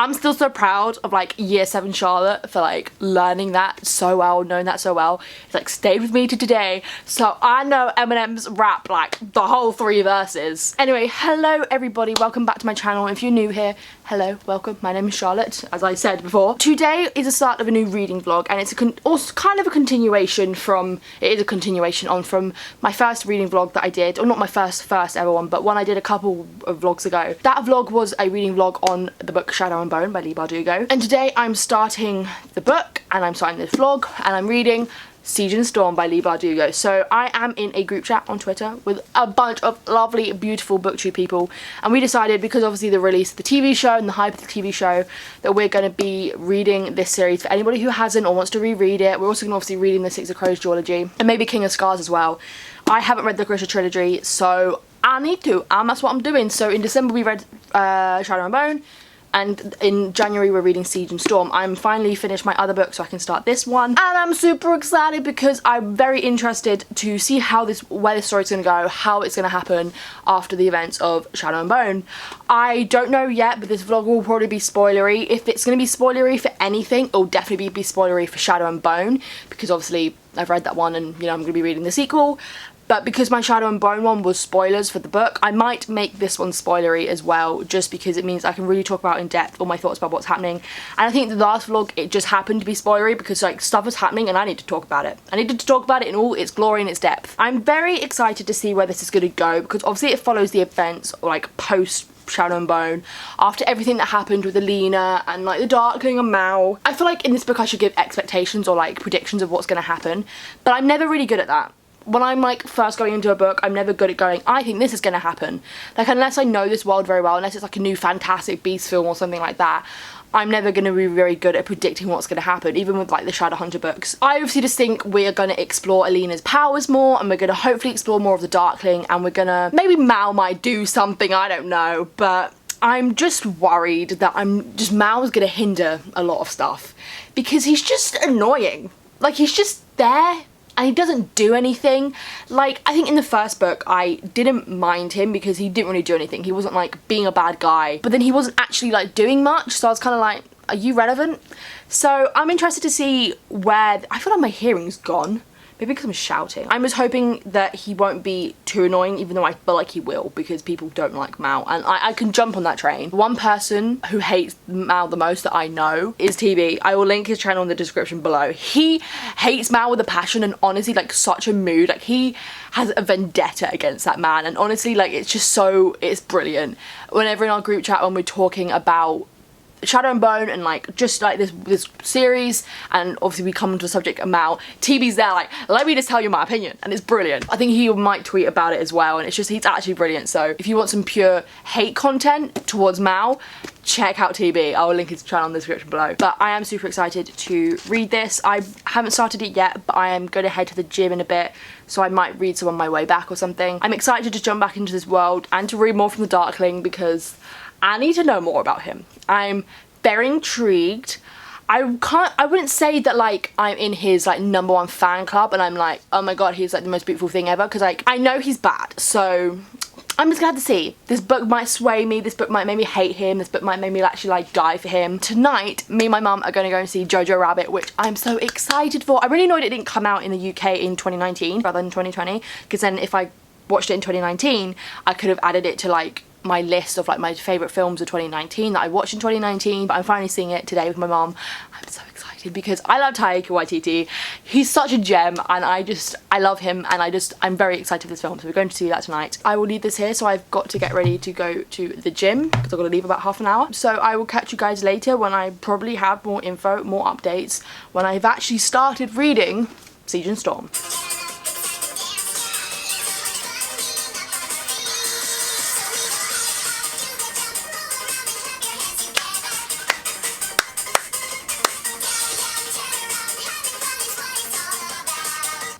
I'm still so proud of like year 7 Charlotte for like learning that so well, knowing that so well. It's like stayed with me to today, so I know Eminem's rap like the whole 3 verses. Anyway, hello everybody, welcome back to my channel. If you're new here, hello, welcome. My name is Charlotte, as I said before. Today is the start of a new reading vlog, and it's also kind of a continuation from, from my first reading vlog that I did, or not my first ever one, but one I did a couple of vlogs ago. That vlog was a reading vlog on the book Shadow and Bone by Leigh Bardugo, and today I'm starting the book and I'm starting this vlog and I'm reading Siege and Storm by Leigh Bardugo. So I am in a group chat on Twitter with a bunch of lovely, beautiful booktube people, and we decided, because obviously the release of the TV show and the hype of the TV show, that we're going to be reading this series for anybody who hasn't or wants to reread it. We're also going to obviously reading the Six of Crows duology and maybe King of Scars as well. I haven't read the Grisha trilogy, so I need to, and that's what I'm doing. So in December we read Shadow and Bone, and in January we're reading Siege and Storm. I'm finally finished my other book so I can start this one, and I'm super excited because I'm very interested to see where this story's gonna go, how it's gonna happen after the events of Shadow and Bone. I don't know yet, but this vlog will probably be spoilery. If it's gonna be spoilery for anything, it'll definitely be spoilery for Shadow and Bone, because obviously I've read that one and, you know, I'm gonna be reading the sequel. But because my Shadow and Bone one was spoilers for the book, I might make this one spoilery as well, just because it means I can really talk about in depth all my thoughts about what's happening. And I think the last vlog, it just happened to be spoilery because like stuff was happening and I need to talk about it. I needed to talk about it in all its glory and its depth. I'm very excited to see where this is going to go, because obviously it follows the events like post Shadow and Bone, after everything that happened with Alina and like the Darkling and Mal. I feel like in this book I should give expectations or like predictions of what's going to happen, but I'm never really good at that. When I'm like first going into a book, I'm never good at going, I think this is going to happen. Like, unless I know this world very well, unless it's like a new Fantastic Beasts film or something like that, I'm never going to be very good at predicting what's going to happen, even with like the Shadowhunter books. I obviously just think we're going to explore Alina's powers more, and we're going to hopefully explore more of the Darkling, and we're going to, maybe Mal might do something, I don't know, but I'm just worried that Mal's going to hinder a lot of stuff, because he's just annoying. Like, he's just there and he doesn't do anything. Like, I think in the first book I didn't mind him because he didn't really do anything. He wasn't like being a bad guy, but then he wasn't actually like doing much, so I was kind of like, are you relevant? So I'm interested to see where, I feel like my hearing's gone. Maybe because I'm shouting. I'm just hoping that he won't be too annoying, even though I feel like he will, because people don't like Mal, and I can jump on that train. One person who hates Mal the most that I know is TB. I will link his channel in the description below. He hates Mal with a passion, and honestly, like, such a mood. Like, he has a vendetta against that man, and honestly, like, it's just so, it's brilliant. Whenever in our group chat when we're talking about Shadow and Bone and like just like this series, and obviously we come to the subject of Mal, TB's there like, let me just tell you my opinion, and it's brilliant. I think he might tweet about it as well, and it's just, he's actually brilliant. So if you want some pure hate content towards Mal, check out TB. I will link his channel in the description below. But I am super excited to read this. I haven't started it yet, but I am going to head to the gym in a bit, so I might read some on my way back or something. I'm excited to jump back into this world and to read more from the Darkling, because I need to know more about him. I'm very intrigued. I wouldn't say that like I'm in his like #1 fan club and I'm like, oh my god, he's like the most beautiful thing ever, because like I know he's bad, so I'm just glad to see. This book might sway me, this book might make me hate him, this book might make me actually like die for him. Tonight, me and my mum are going to go and see Jojo Rabbit, which I'm so excited for. I'm really annoyed it didn't come out in the UK in 2019 rather than 2020, because then if I watched it in 2019, I could have added it to like my list of like my favourite films of 2019 that I watched in 2019, but I'm finally seeing it today with my mum. I'm so excited because I love Taika Waititi. He's such a gem, and I love him, and I'm very excited for this film, so we're going to see that tonight. I will leave this here, so I've got to get ready to go to the gym because I've got to leave about half an hour. So I will catch you guys later when I probably have more info, more updates, when I've actually started reading Siege and Storm.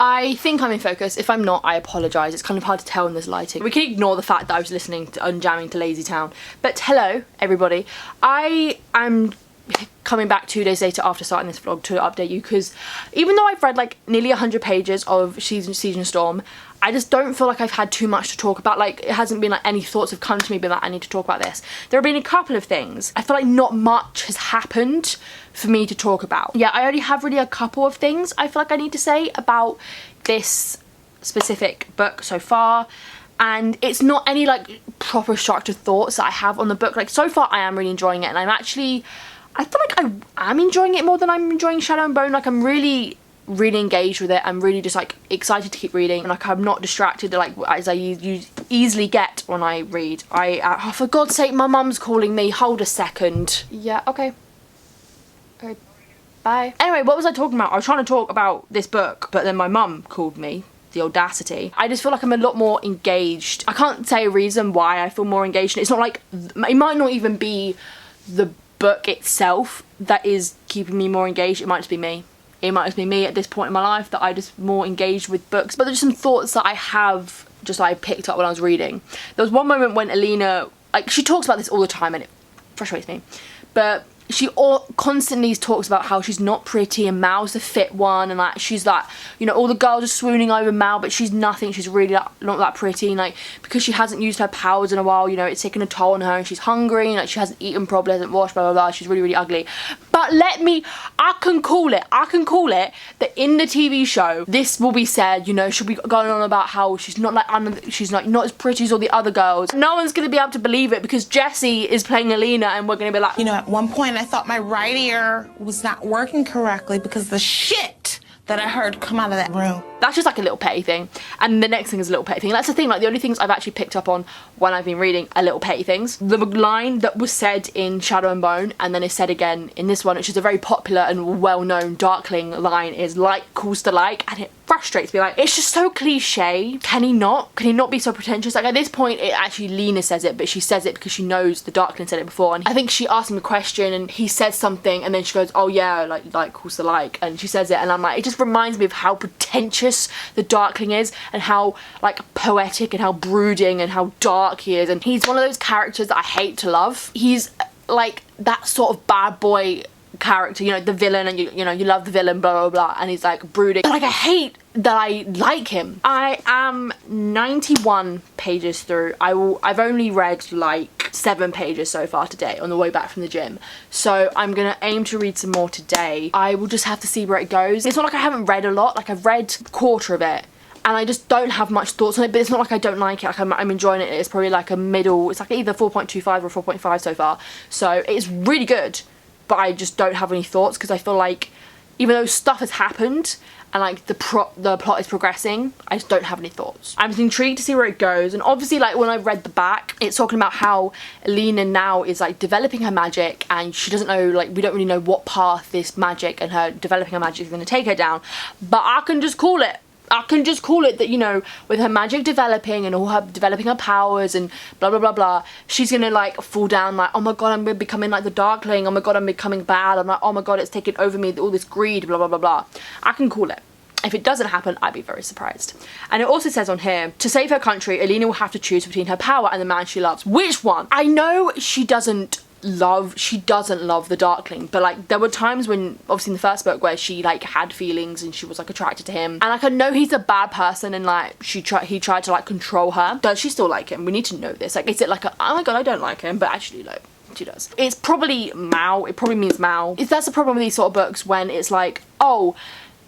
I think I'm in focus. If I'm not, I apologise. It's kind of hard to tell in this lighting. We can ignore the fact that I was listening to jamming to Lazy Town. But hello, everybody. I am coming back 2 days later after starting this vlog to update you, because even though I've read like nearly 100 pages of Siege and Storm, I just don't feel like I've had too much to talk about. Like, it hasn't been like any thoughts have come to me being like, I need to talk about this. There have been a couple of things. I feel like not much has happened for me to talk about. Yeah, I only have really a couple of things I feel like I need to say about this specific book so far. And it's not any like proper structured thoughts that I have on the book. Like, so far I am really enjoying it, and I feel like I am enjoying it more than I'm enjoying Shadow and Bone. Like, I'm really engaged with it. I'm really just like excited to keep reading, and like I'm not distracted like as I easily get when I read. Oh, for God's sake, my mum's calling me. Hold a second. Yeah, okay. Okay, bye. Anyway, what was I talking about? I was trying to talk about this book, but then my mum called me. The audacity. I just feel like I'm a lot more engaged. I can't say a reason why I feel more engaged. It's not like, it might not even be the book itself that is keeping me more engaged. It might just be me. It might just be me at this point in my life that I just more engaged with books. But there's some thoughts that I have just I picked up when I was reading. There was one moment when Alina, like, she talks about this all the time and it frustrates me, but she constantly talks about how she's not pretty and Mal's the fit one, and like she's like, you know, all the girls are swooning over Mal, but she's nothing, she's really like, not that pretty, and like because she hasn't used her powers in a while, you know, it's taken a toll on her, and she's hungry, and like she hasn't eaten properly, hasn't washed, blah blah blah, she's really ugly. But I can call it that in the TV show this will be said, you know, she'll be going on about how she's not like she's like not as pretty as all the other girls. No one's gonna be able to believe it because Jessie is playing Alina, and we're gonna be like, you know, at one point I thought my right ear was not working correctly because the shit that I heard come out of that room. That's just like a little petty thing. And the next thing is a little petty thing. That's the thing, like the only things I've actually picked up on when I've been reading are little petty things. The line that was said in Shadow and Bone and then is said again in this one, which is a very popular and well-known Darkling line, is like calls to like, and it frustrates me. Like, it's just so cliche. Can he not be so pretentious? Like, at this point it actually Lena says it, but she says it because she knows the Darkling said it before, and I think she asked him a question and he says something and then she goes, oh yeah, like calls to like, and she says it, and I'm like, it just reminds me of how pretentious the Darkling is and how like poetic and how brooding and how dark he is, and he's one of those characters that I hate to love. He's like that sort of bad boy character, you know, the villain, and you know you love the villain, blah blah blah, and he's like brooding, but like I hate that I like him. I am 91 pages through. I've only read like 7 pages so far today on the way back from the gym, so I'm gonna aim to read some more today. I will just have to see where it goes. It's not like I haven't read a lot, like I've read a quarter of it and I just don't have much thoughts on it, but it's not like I don't like it. Like I'm enjoying it. It's probably like a middle, it's like either 4.25 or 4.5 so far, so it's really good, but I just don't have any thoughts because I feel like even though stuff has happened and like the plot is progressing, I just don't have any thoughts. I'm intrigued to see where it goes, and obviously like when I read the back, it's talking about how Alina now is like developing her magic, and she doesn't know, like we don't really know what path this magic and her developing her magic is going to take her down, but I can just call it that, you know, with her magic developing and all her developing her powers and blah blah blah blah, she's gonna like fall down like, oh my god, I'm becoming like the Darkling, oh my god, I'm becoming bad, I'm like, oh my god, it's taking over me, all this greed, blah blah blah blah. I can call it. If it doesn't happen, I'd be very surprised. And it also says on here, to save her country, Alina will have to choose between her power and the man she loves. Which one? I know she doesn't love the Darkling, but like there were times when, obviously in the first book, where she like had feelings and she was like attracted to him, and like I know he's a bad person and like he tried to like control her. Does she still like him? We need to know this. Like, is it like a, oh my god, I don't like him, but actually like she does. It's probably Mal. It probably means Mal. That's the problem with these sort of books, when it's like, oh,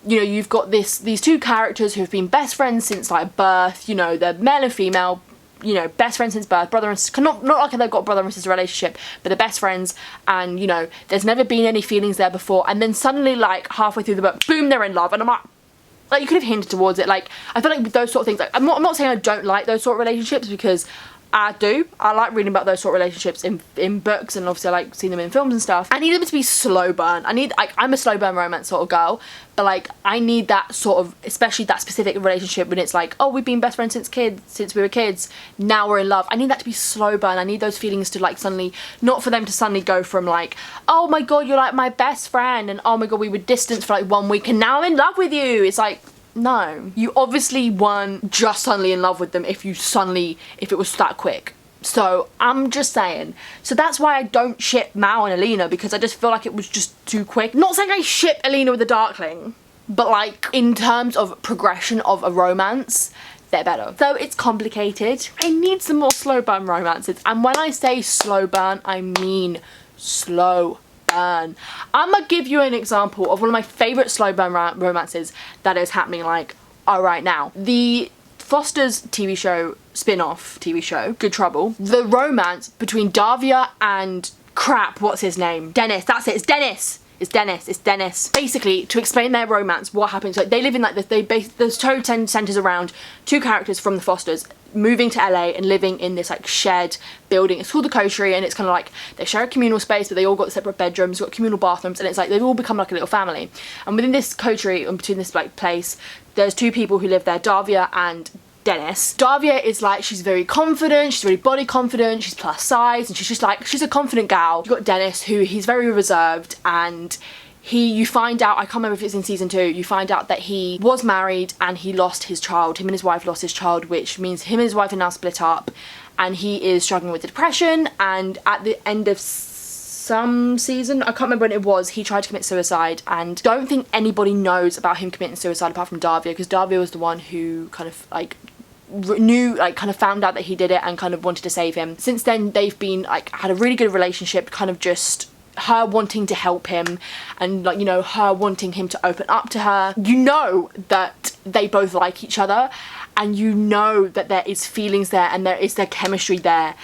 you know, you've got these two characters who've been best friends since like birth, you know, they're male and female, you know, best friends since birth, brother and sister, not like they've got brother and sister relationship, but they're best friends, and you know, there's never been any feelings there before, and then suddenly like halfway through the book, boom, they're in love, and I'm like you could have hinted towards it. Like, I feel like with those sort of things, like I'm not saying I don't like those sort of relationships, because I do. I like reading about those sort of relationships in books, and obviously I like seeing them in films and stuff. I need them to be slow burn. I'm a slow burn romance sort of girl, but like I need that sort of, especially that specific relationship when it's like, oh, we've been best friends since we were kids, now we're in love. I need that to be slow burn. I need those feelings to like suddenly, not for them to suddenly go from like, oh my god, you're like my best friend, and oh my god, we were distant for like 1 week and now I'm in love with you. It's like, no, you obviously weren't just suddenly in love with them if it was that quick. So I'm just saying. So that's why I don't ship Mal and Alina, because I just feel like it was just too quick. Not saying I ship Alina with the Darkling, but like in terms of progression of a romance, they're better. So it's complicated. I need some more slow burn romances. And when I say slow burn, I mean slow burn. I'm gonna give you an example of one of my favorite slow burn romances that is happening like right now. The Foster's TV show, spin-off TV show, Good Trouble. The romance between Davia and crap, what's his name? Dennis, that's it, it's Dennis. It's Dennis. Basically, to explain their romance, what happens, like they live in like this, the show centers around two characters from the Fosters moving to LA and living in this like shared building. It's called the Coterie, and it's kind of like they share a communal space, but they all got separate bedrooms, got communal bathrooms, and it's like they've all become like a little family. And within this Coterie, and between this like place, there's two people who live there, Davia and Dennis. Davia is like, she's very confident, she's really body confident, she's plus size, and she's just like, she's a confident gal. You've got Dennis, who he's very reserved, and you find out, I can't remember if it's in season 2, you find out that he was married and he lost his child. Him and his wife lost his child, which means him and his wife are now split up, and he is struggling with depression. And at the end of some season, I can't remember when it was, he tried to commit suicide, and don't think anybody knows about him committing suicide apart from Davia, because Davia was the one who kind of like knew, like kind of found out that he did it and kind of wanted to save him. Since then they've been like had a really good relationship, kind of just her wanting to help him and like, you know, her wanting him to open up to her. You know that they both like each other, and you know that there is feelings there and there is their chemistry there.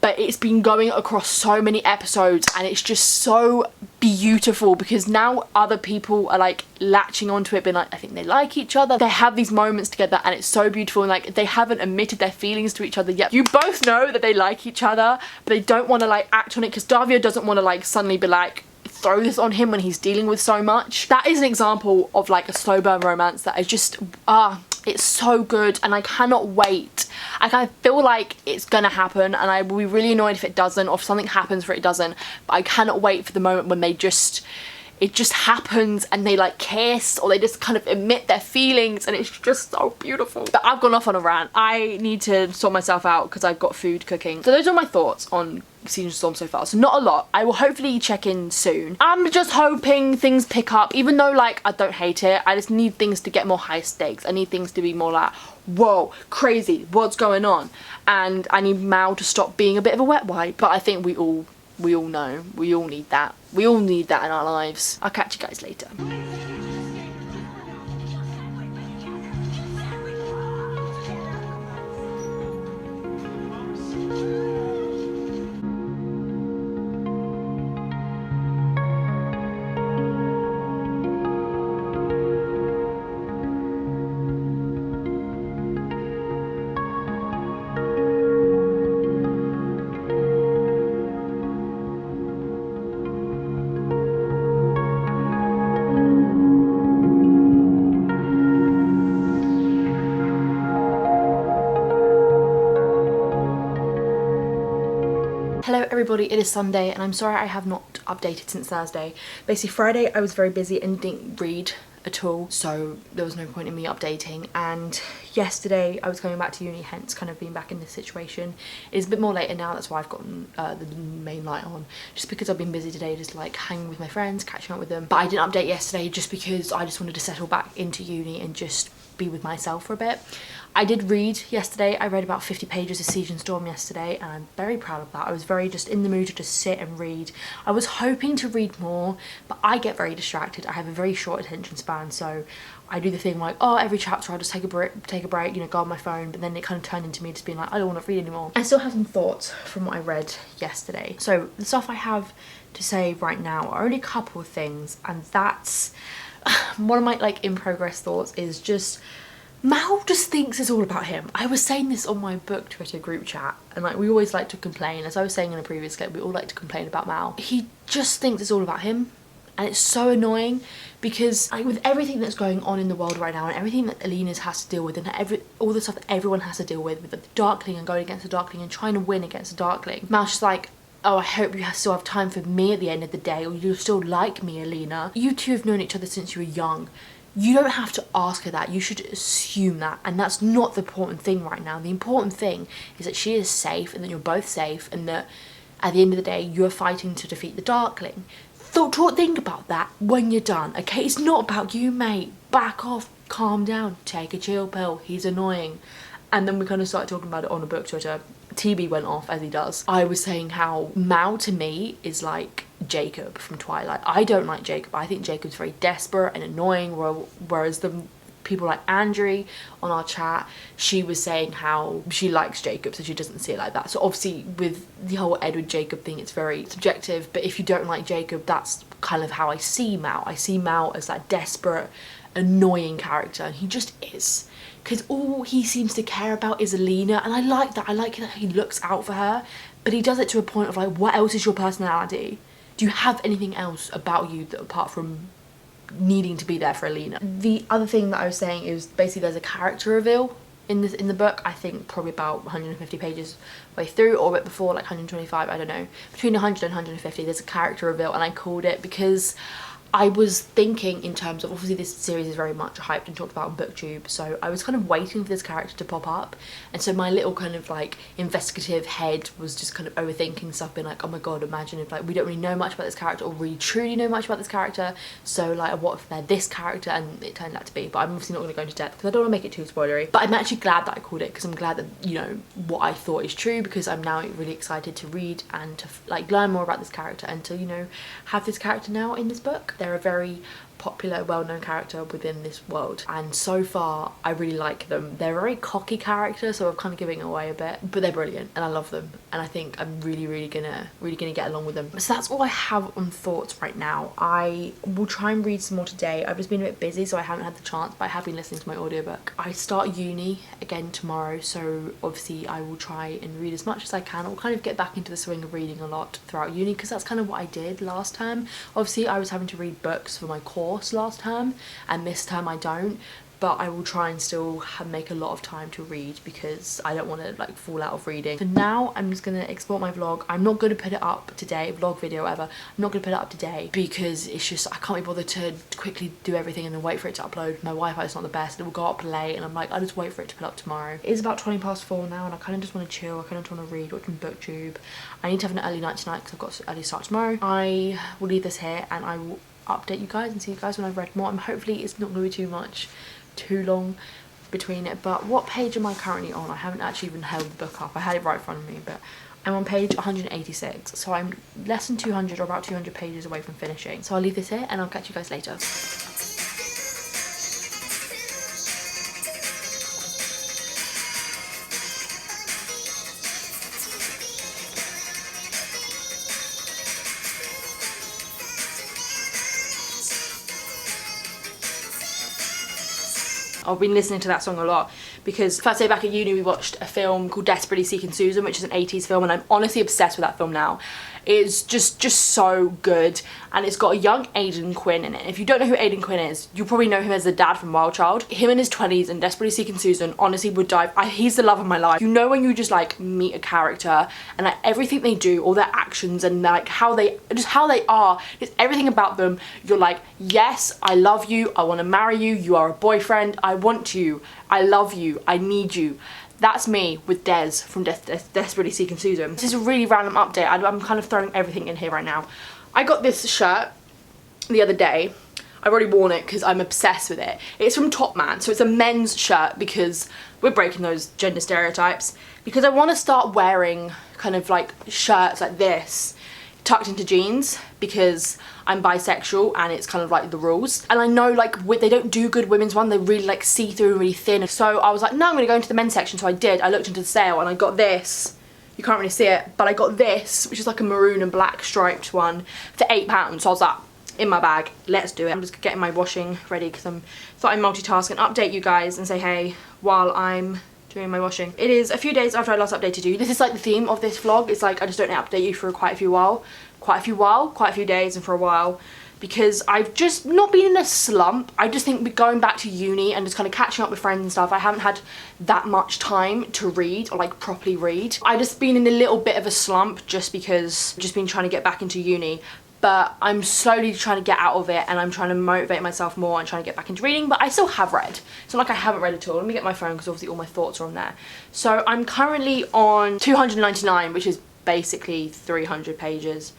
But it's been going across so many episodes, and it's just so beautiful because now other people are like latching onto it, being like, I think they like each other. They have these moments together, and it's so beautiful, and like they haven't admitted their feelings to each other yet. You both know that they like each other, but they don't want to like act on it, because Davia doesn't want to like suddenly be like, throw this on him when he's dealing with so much. That is an example of like a slow burn romance that is just it's so good, and I cannot wait. I kind of feel like it's gonna happen, and I will be really annoyed if it doesn't, or if something happens where it doesn't, but I cannot wait for the moment when it just happens and they like kiss, or they just kind of admit their feelings, and it's just so beautiful. But I've gone off on a rant. I need to sort myself out because I've got food cooking. So those are my thoughts on Season Storm so far. So not a lot. I will hopefully check in soon. I'm just hoping things pick up, even though like I don't hate it. I just need things to get more high stakes. I need things to be more like, whoa, crazy, what's going on? And I need Mal to stop being a bit of a wet wipe. But I think we all know, we all need that. We all need that in our lives. I'll catch you guys later. Hello everybody, it is Sunday, and I'm sorry I have not updated since Thursday. Basically Friday I was very busy and didn't read at all, so there was no point in me updating. And yesterday I was coming back to uni, hence kind of being back in this situation. It's a bit more later now, that's why I've gotten the main light on, just because I've been busy today, just like hanging with my friends, catching up with them. But I didn't update yesterday just because I just wanted to settle back into uni and just be with myself for a bit. I did read yesterday. I read about 50 pages of Siege and Storm yesterday, and I'm very proud of that. I was very just in the mood to just sit and read. I was hoping to read more, but I get very distracted. I have a very short attention span, so I do the thing like, oh, every chapter I'll just take a break, you know, go on my phone. But then it kind of turned into me just being like, I don't want to read anymore. I still have some thoughts from what I read yesterday. So the stuff I have to say right now are only a couple of things, and that's one of my like in progress thoughts is just Mal just thinks it's all about him. I was saying this on my book Twitter group chat, and like we always like to complain, as I was saying in a previous clip, we all like to complain about Mal. He just thinks it's all about him, and it's so annoying because like with everything that's going on in the world right now, and everything that Alina's has to deal with, and all the stuff that everyone has to deal with the Darkling and going against the Darkling and trying to win against the Darkling, Mal's just like, oh, I hope you still have time for me at the end of the day, or you still like me, Alina. You two have known each other since you were young. You don't have to ask her that, you should assume that, and that's not the important thing right now. The important thing is that she is safe and that you're both safe and that at the end of the day you're fighting to defeat the Darkling. Think about that when you're done, okay? It's not about you, mate. Back off, calm down, take a chill pill, he's annoying. And then we kind of started talking about it on a book Twitter. TB went off, as he does. I was saying how Mal to me is like Jacob from Twilight. I don't like Jacob. I think Jacob's very desperate and annoying, whereas the people like Andrew on our chat, she was saying how she likes Jacob, so she doesn't see it like that. So obviously with the whole Edward Jacob thing, it's very subjective, but if you don't like Jacob, that's kind of how I see Mal. I see Mal as that desperate, annoying character, and he just is. Because all he seems to care about is Alina, and I like that. I like that he looks out for her, but he does it to a point of like, what else is your personality? Do you have anything else about you that apart from needing to be there for Alina? The other thing that I was saying is basically there's a character reveal in the book. I think probably about 150 pages way through, or a bit before, like 125, I don't know. Between 100 and 150 there's a character reveal, and I called it because I was thinking in terms of, obviously this series is very much hyped and talked about on BookTube, so I was kind of waiting for this character to pop up, and so my little kind of like investigative head was just kind of overthinking stuff, being like, oh my god, imagine if like we don't really know much about this character or really truly know much about this character, so like what if they're this character, and it turned out to be, but I'm obviously not going to go into depth because I don't want to make it too spoilery. But I'm actually glad that I called it, because I'm glad that, you know, what I thought is true, because I'm now really excited to read and to like learn more about this character and to, you know, have this character now in this book. They're a very popular, well-known character within this world, and so far I really like them. They're a very cocky character, so I'm kind of giving away a bit, but they're brilliant and I love them, and I think I'm really gonna get along with them. So that's all I have on thoughts right now. I will try and read some more today. I've just been a bit busy, so I haven't had the chance, but I have been listening to my audiobook. I start uni again tomorrow, so obviously I will try and read as much as I can. I'll kind of get back into the swing of reading a lot throughout uni, because that's kind of what I did last term. Obviously I was having to read books for my course last term, and this term I don't, but I will try and still make a lot of time to read, because I don't want to like fall out of reading. For now I'm just gonna export my vlog. I'm not going to put it up today, vlog video, whatever. I'm not going to put it up today because it's just, I can't be bothered to quickly do everything and then wait for it to upload. My Wi-Fi is not the best, it will go up late, and I'm like, I'll just wait for it to put up tomorrow. It is about 4:20 now, and I kind of just want to chill. I kind of want to read, watching BookTube. I need to have an early night tonight because I've got an early start tomorrow. I will leave this here and I will update you guys and see you guys when I've read more, and hopefully it's not going to be too long between it. But what page am I currently on? I haven't actually even held the book up. I had it right in front of me, but I'm on page 186, so I'm less than 200 or about 200 pages away from finishing. So I'll leave this here and I'll catch you guys later. I've been listening to that song a lot because first day back at uni we watched a film called Desperately Seeking Susan, which is an 80s film, and I'm honestly obsessed with that film now. It's just so good, and it's got a young Aidan Quinn in it. If you don't know who Aidan Quinn is, you probably know him as the dad from Wild Child. Him in his 20s and Desperately Seeking Susan honestly would dive. He's the love of my life. You know when you just like meet a character and like everything they do, all their actions and like how they are, just everything about them, you're like, yes, I love you, I want to marry you, you are a boyfriend, I want you, I love you, I need you. That's me with Des from Desperately Seeking Susan. This is a really random update. I'm kind of throwing everything in here right now. I got this shirt the other day. I've already worn it because I'm obsessed with it. It's from Top Man, so it's a men's shirt because we're breaking those gender stereotypes. Because I want to start wearing kind of like shirts like this tucked into jeans, because I'm bisexual and it's kind of like the rules, and I know like they don't do good women's one, they're really like see-through and really thin. So I was like, no, I'm gonna go into the men's section. So I did. I looked into the sale and I got this. You can't really see it, but I got this, which is like a maroon and black striped one for £8. So I was like, in my bag, let's do it. I'm just getting my washing ready because I thought I'd multitask and update you guys and say hey while I'm doing my washing. It is a few days after I last updated you. This is like the theme of this vlog. It's like I just don't update you for quite a few days and for a while, because I've just not been in a slump. I just think going back to uni and just kind of catching up with friends and stuff, I haven't had that much time to read or like properly read. I just been in a little bit of a slump just because I've just been trying to get back into uni. but I'm slowly trying to get out of it, and I'm trying to motivate myself more and trying to get back into reading. But I still have read. It's not like I haven't read at all. Let me get my phone, because obviously all my thoughts are on there. So I'm currently on 299, which is basically 300 pages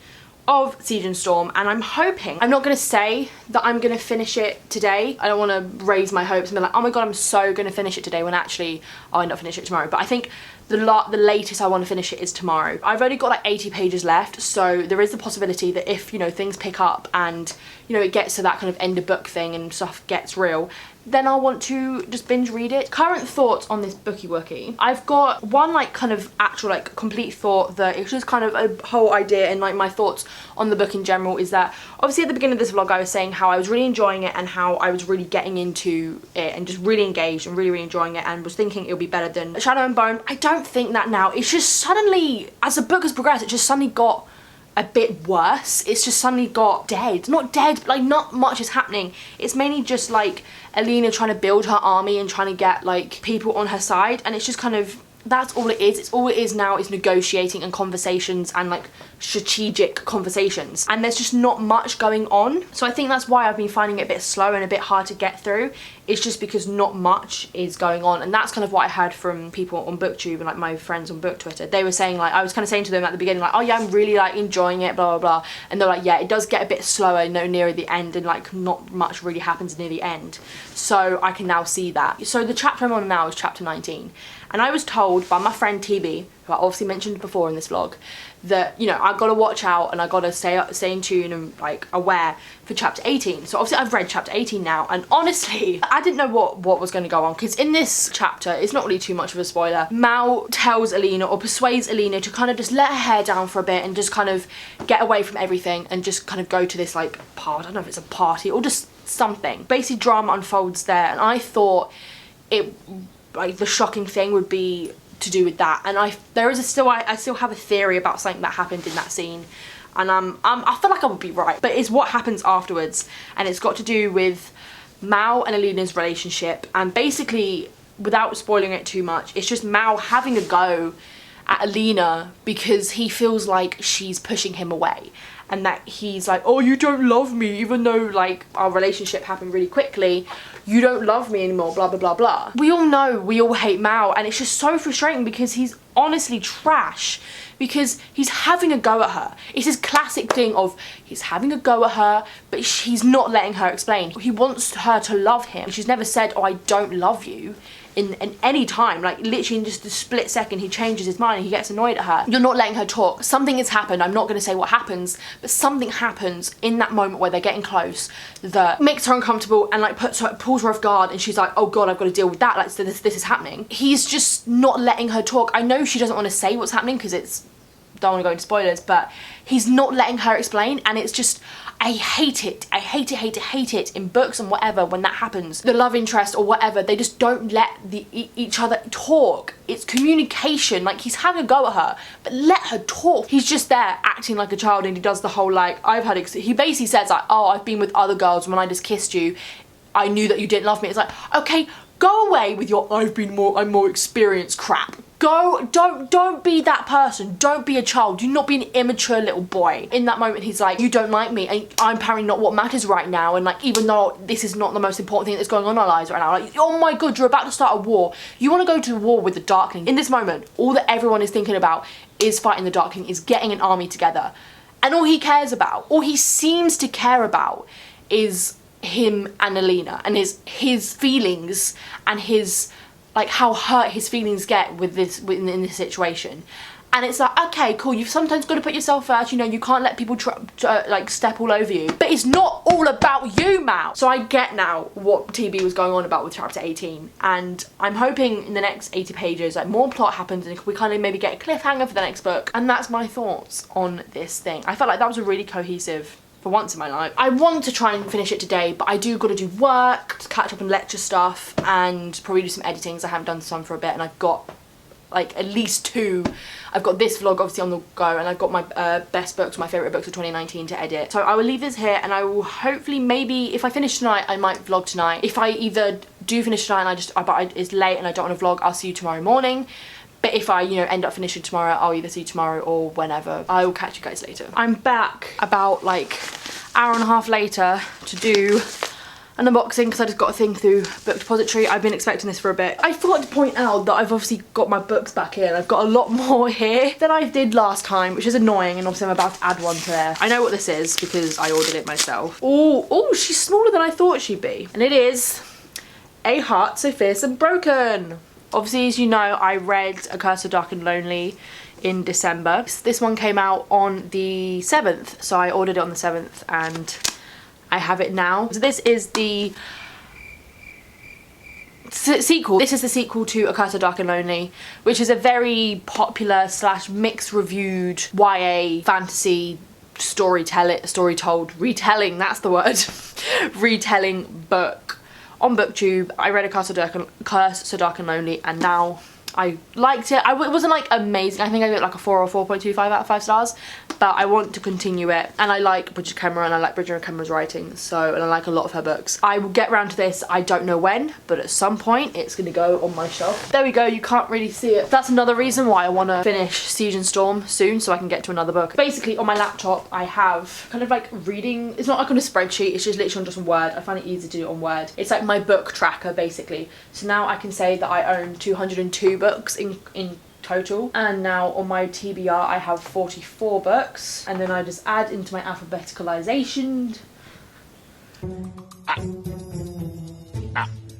of Siege and Storm, and I'm hoping, I'm not going to say that I'm going to finish it today. I don't want to raise my hopes and be like, oh my god, I'm so going to finish it today, when actually I'll end up finishing it tomorrow. But I think the latest I want to finish it is tomorrow. I've only got like 80 pages left, so there is the possibility that if, you know, things pick up and, you know, it gets to that kind of end of book thing and stuff gets real, then I'll want to just binge read it. Current thoughts on this bookie wookie. I've got one like kind of actual like complete thought that it's just kind of a whole idea, and like my thoughts on the book in general is that obviously at the beginning of this vlog I was saying how I was really enjoying it and how I was really getting into it and just really engaged and really enjoying it, and was thinking it would be better than Shadow and Bone. I don't think that now. It's just suddenly, as the book has progressed, it just suddenly got a bit worse. It's just suddenly got dead. Not dead, but like not much is happening. It's mainly just like Alina trying to build her army and trying to get like people on her side, and it's just kind of, that's all it is. It's all it is now, is negotiating and conversations and like strategic conversations, and there's just not much going on. So I think that's why I've been finding it a bit slow and a bit hard to get through. It's just because not much is going on, and that's kind of what I heard from people on BookTube and like my friends on Book Twitter. They were saying, like, I was kind of saying to them at the beginning like, oh yeah, I'm really like enjoying it, blah blah blah, and they're like, yeah, it does get a bit slower, you know, near the end, and like not much really happens near the end. So I can now see that. So the chapter I'm on now is chapter 19, and I was told by my friend TB, who I obviously mentioned before in this vlog, that, you know, I've got to watch out and I've got to stay in tune and like aware for chapter 18. So obviously I've read chapter 18 now, and honestly I didn't know what was going to go on, because in this chapter, it's not really too much of a spoiler, Mal tells Alina, or persuades Alina, to kind of just let her hair down for a bit and just kind of get away from everything and just kind of go to this like part, I don't know if it's a party or just something. Basically drama unfolds there, and I thought it, like, the shocking thing would be to do with that, and I still have a theory about something that happened in that scene, and I feel like I would be right, but it's what happens afterwards, and it's got to do with Mal and Alina's relationship, and basically, without spoiling it too much, it's just Mal having a go at Alina because he feels like she's pushing him away, and that he's like, oh, you don't love me, even though like our relationship happened really quickly, you don't love me anymore, blah blah blah blah. We all know we all hate Mal, and it's just so frustrating because he's honestly trash, because he's having a go at her. It's this classic thing of he's having a go at her, but he's not letting her explain. He wants her to love him. She's never said, oh, I don't love you, in any time. Like literally in just a split second he changes his mind and he gets annoyed at her. You're not letting her talk. Something has happened. I'm not going to say what happens, but something happens in that moment where they're getting close that makes her uncomfortable and like pulls her off guard, and she's like, oh god, I've got to deal with that, like so this is happening. He's just not letting her talk. I know she doesn't want to say what's happening because it's, don't want to go into spoilers, but he's not letting her explain, and it's just, I hate it. I hate it in books and whatever when that happens. The love interest or whatever, they just don't let each other talk. It's communication. Like, he's having a go at her, but let her talk. He's just there acting like a child, and he does the whole like, he basically says like, oh, I've been with other girls, when I just kissed you, I knew that you didn't love me. It's like, okay, go away with your I'm more experienced crap. Go, don't be that person. Don't be a child. Do not be an immature little boy. In that moment, he's like, you don't like me, and I'm apparently not what matters right now, and like, even though this is not the most important thing that's going on in our lives right now, like, oh my god, you're about to start a war. You want to go to war with the Darkling. In this moment, all that everyone is thinking about is fighting the Darkling, is getting an army together. And all he cares about, all he seems to care about, is him and Alina, and his feelings, and his, like, how hurt his feelings get with this in this situation. And it's like, okay, cool, you've sometimes got to put yourself first, you know, you can't let people like step all over you, but it's not all about you, Mal. So I get now what TB was going on about with chapter 18, and I'm hoping in the next 80 pages like more plot happens and we kind of maybe get a cliffhanger for the next book. And that's my thoughts on this thing. I felt like that was a really cohesive, for once in my life. I want to try and finish it today, but I do got to do work, to catch up on lecture stuff, and probably do some editing, because I haven't done some for a bit, and I've got like at least 2. I've got this vlog obviously on the go, and I've got my best books, my favourite books of 2019 to edit. So I will leave this here, and I will hopefully, maybe if I finish tonight, I might vlog tonight. If I either do finish tonight and but it's late and I don't want to vlog, I'll see you tomorrow morning. But if I, you know, end up finishing tomorrow, I'll either see you tomorrow or whenever. I will catch you guys later. I'm back about like hour and a half later to do an unboxing because I just got a thing through Book Depository. I've been expecting this for a bit. I forgot to point out that I've obviously got my books back in. I've got a lot more here than I did last time, which is annoying, and obviously I'm about to add one to there. I know what this is because I ordered it myself. Oh, she's smaller than I thought she'd be. And it is A Heart So Fierce and Broken. Obviously, as you know, I read A Curse of Dark and Lonely in December. This one came out on the 7th, so I ordered it on the 7th and I have it now. So this is the sequel. This is the sequel to A Curse of Dark and Lonely, which is a very popular / mixed reviewed YA fantasy retelling, that's the word, retelling book on BookTube. I read A Curse of Dark and Lonely and now I liked it. It wasn't like amazing. I think I gave it like a 4 or 4.25 out of 5 stars. But I want to continue it. And I like Bridget Kemmerer and I like Bridget Kemmerer's writing. And I like a lot of her books. I will get around to this. I don't know when, but at some point it's going to go on my shelf. There we go. You can't really see it. That's another reason why I want to finish Siege and Storm soon so I can get to another book. Basically on my laptop I have kind of like reading. It's not like on a spreadsheet. It's just literally on just Word. I find it easy to do it on Word. It's like my book tracker basically. So now I can say that I own 202 books in total, and now on my TBR I have 44 books, and then I just add into my alphabeticalization,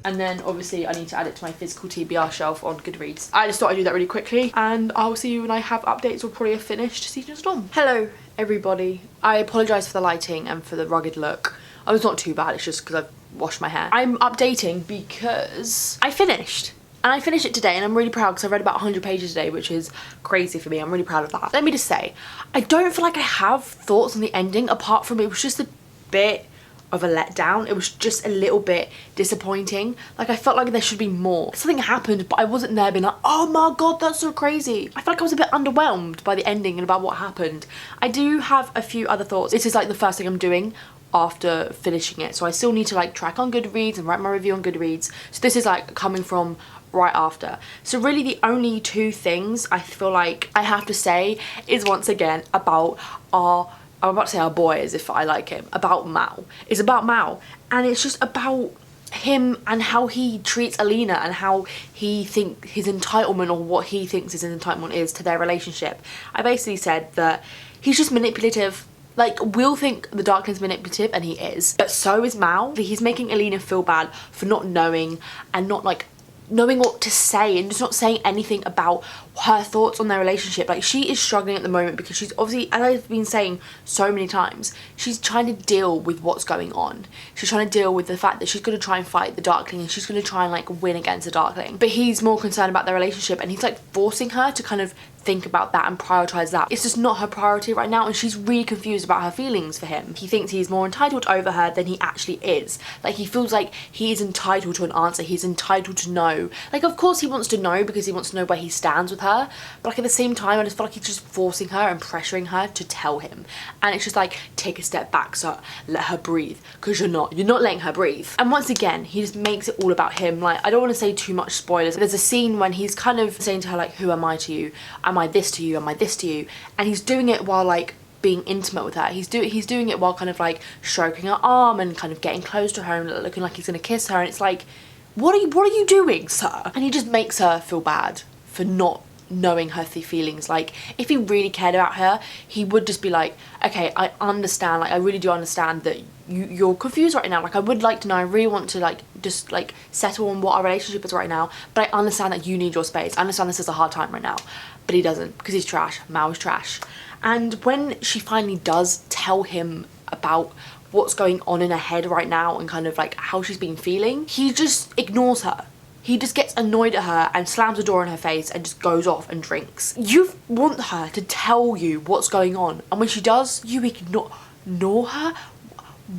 and then obviously I need to add it to my physical TBR shelf on Goodreads. I just thought I'd do that really quickly, and I'll see you when I have updates or probably have finished Siege and Storm. Hello everybody. I apologise for the lighting and for the rugged look. I was not too bad, it's just because I've washed my hair. I'm updating because I finished. And I finished it today and I'm really proud because I read about 100 pages today, which is crazy for me. I'm really proud of that. Let me just say, I don't feel like I have thoughts on the ending apart from it was just a bit of a letdown. It was just a little bit disappointing. Like I felt like there should be more. Something happened but I wasn't there being like, oh my god, that's so crazy. I felt like I was a bit underwhelmed by the ending and about what happened. I do have a few other thoughts. This is like the first thing I'm doing after finishing it. So I still need to like track on Goodreads and write my review on Goodreads. So this is like coming from right after. So really the only two things I feel like I have to say is once again about I'm about to say our boy as if I like him, about Mal. It's about Mal and it's just about him and how he treats Alina and how he thinks his entitlement or what he thinks his entitlement is to their relationship. I basically said that he's just manipulative. Like, we'll think the Darkling's manipulative, and he is, but so is Mal. He's making Alina feel bad for not knowing and not like knowing what to say and just not saying anything about her thoughts on their relationship. Like, she is struggling at the moment because she's obviously, as I've been saying so many times, she's trying to deal with what's going on. She's trying to deal with the fact that she's going to try and fight the Darkling and she's going to try and like win against the Darkling, but he's more concerned about their relationship and he's like forcing her to kind of think about that and prioritize that. It's just not her priority right now and she's really confused about her feelings for him. He thinks he's more entitled over her than he actually is. Like, he feels like he is entitled to an answer. He's entitled to know. Like, of course he wants to know because he wants to know where he stands with her, but like at the same time I just feel like he's just forcing her and pressuring her to tell him, and it's just like, take a step back, so let her breathe, because you're not letting her breathe. And once again he just makes it all about him. Like, I don't want to say too much spoilers, but there's a scene when he's kind of saying to her like, who am I to you? Am I this to you? Am I this to you? And he's doing it while like being intimate with her. He's doing it while kind of like stroking her arm and kind of getting close to her and looking like he's gonna kiss her, and it's like, what are you doing, sir? And he just makes her feel bad for not knowing her feelings. Like, if he really cared about her, he would just be like, okay, I understand, like I really do understand that you're confused right now. Like, I would like to know, I really want to like just like settle on what our relationship is right now, but I understand that you need your space. I understand this is a hard time right now. But he doesn't, because he's trash. Mal is trash. And when she finally does tell him about what's going on in her head right now and kind of like how she's been feeling, he just ignores her. He just gets annoyed at her and slams the door in her face and just goes off and drinks. You want her to tell you what's going on, and when she does, you ignore her?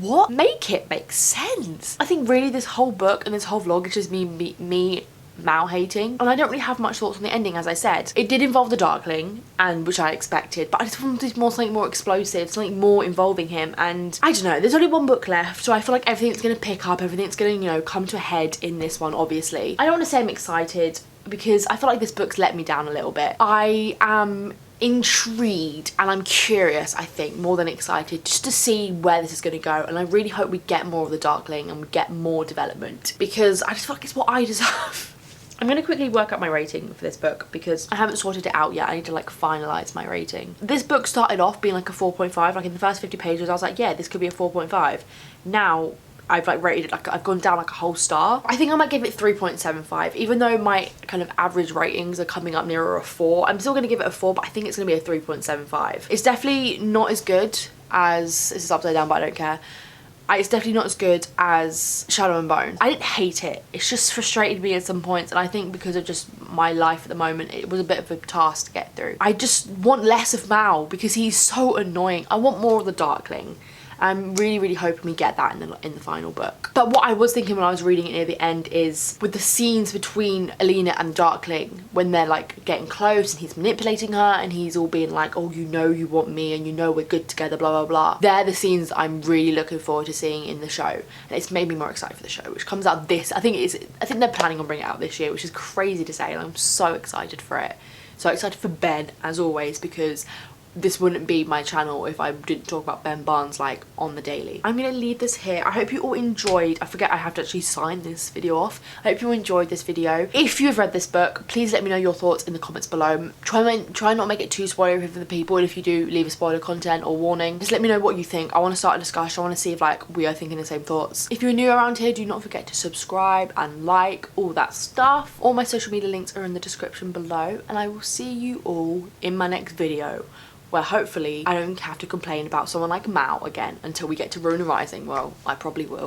What? Make it make sense. I think really this whole book and this whole vlog is just me Mal hating, and I don't really have much thoughts on the ending. As I said, it did involve the Darkling, and which I expected, but I just wanted something more explosive, something more involving him. And I don't know, there's only one book left, so I feel like everything's gonna pick up, everything's gonna, you know, come to a head in this one. Obviously, I don't want to say I'm excited because I feel like this book's let me down a little bit. I am intrigued and I'm curious, I think, more than excited, just to see where this is going to go, and I really hope we get more of the Darkling and we get more development, because I just feel like it's what I deserve. I'm going to quickly work out my rating for this book because I haven't sorted it out yet. I need to like finalise my rating. This book started off being like a 4.5, like in the first 50 pages I was like, yeah, this could be a 4.5. Now I've like rated it, like I've gone down like a whole star. I think I might give it 3.75, even though my kind of average ratings are coming up nearer a 4. I'm still going to give it a 4, but I think it's going to be a 3.75. It's definitely not as good as, this is upside down but I don't care. It's definitely not as good as Shadow and Bone. I didn't hate it, it's just frustrated me at some points, and I think because of just my life at the moment, it was a bit of a task to get through. I just want less of Mal because he's so annoying. I want more of the Darkling. I'm really hoping we get that in the final book. But what I was thinking when I was reading it near the end is, with the scenes between Alina and Darkling, when they're like getting close and he's manipulating her and he's all being like, oh, you know you want me and you know we're good together, blah blah blah. They're the scenes I'm really looking forward to seeing in the show, and it's made me more excited for the show, which comes out this, I think they're planning on bringing it out this year, which is crazy to say, and I'm so excited for it. So excited for Ben, as always, because this wouldn't be my channel if I didn't talk about Ben Barnes like on the daily. I'm gonna leave this here. I hope you all enjoyed. I forget I have to actually sign this video off. I hope you enjoyed this video. If you've read this book, please let me know your thoughts in the comments below. Try not make it too spoilery for the people, and if you do leave a spoiler content or warning, just let me know what you think. I want to start a discussion. I want to see if like we are thinking the same thoughts. If you're new around here, do not forget to subscribe and like, all that stuff. All my social media links are in the description below, and I will see you all in my next video, where hopefully I don't have to complain about someone like Mal again until we get to Runa Rising. Well, I probably will.